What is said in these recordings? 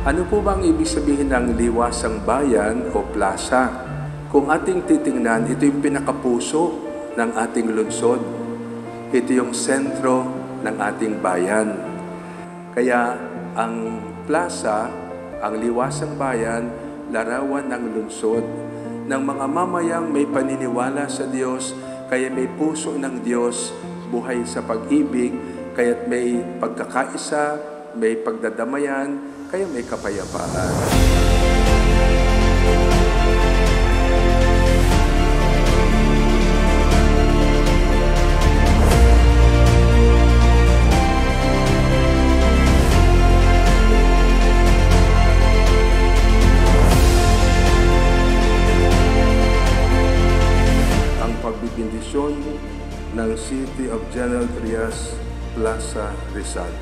Ano po ba ang ibig sabihin ng liwasang bayan o plaza? Kung ating titingnan, ito yung pinakapuso ng ating lungsod. Ito yung sentro ng ating bayan. Kaya ang plaza, ang liwasang bayan, larawan ng lungsod ng mga mamayang may paniniwala sa Diyos, kaya may puso ng Diyos, buhay sa pag-ibig, kaya't may pagkakaisa, may pagdadamayan, kaya may kapayapaan. Ang pagbibindisyon ng City of General Trias, Plaza Rizal.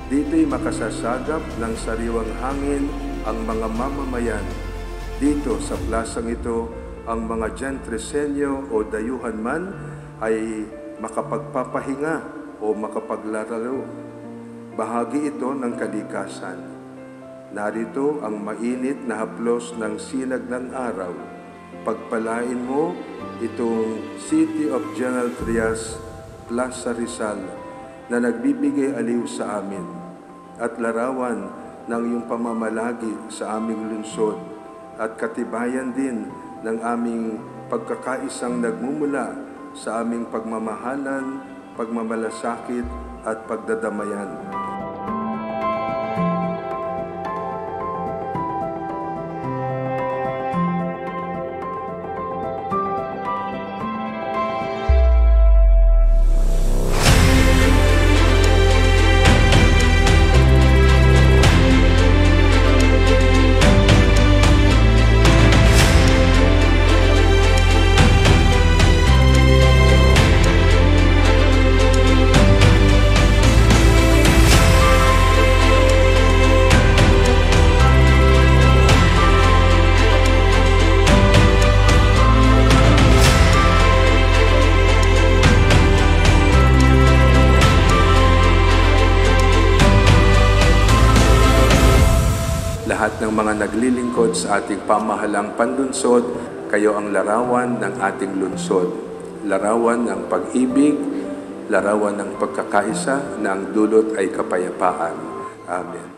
Dito'y makasasagap ng sariwang hangin ang mga mamamayan. Dito sa plasang ito, ang mga gentresenyo o dayuhan man ay makapagpapahinga o makapaglararo. Bahagi ito ng kalikasan. Narito ang mainit na haplos ng sinag ng araw. Pagpalain mo itong City of General Trias, Plaza Rizal, na nagbibigay aliw sa amin at larawan ng iyong pamamalagi sa aming lungsod at katibayan din ng aming pagkakaisang nagmumula sa aming pagmamahalan, pagmamalasakit at pagdadamayan. Lahat ng mga naglilingkod sa ating pamahalang panlunsod, kayo ang larawan ng ating lunsod. Larawan ng pag-ibig, larawan ng pagkakaisa na ang dulot ay kapayapaan. Amen.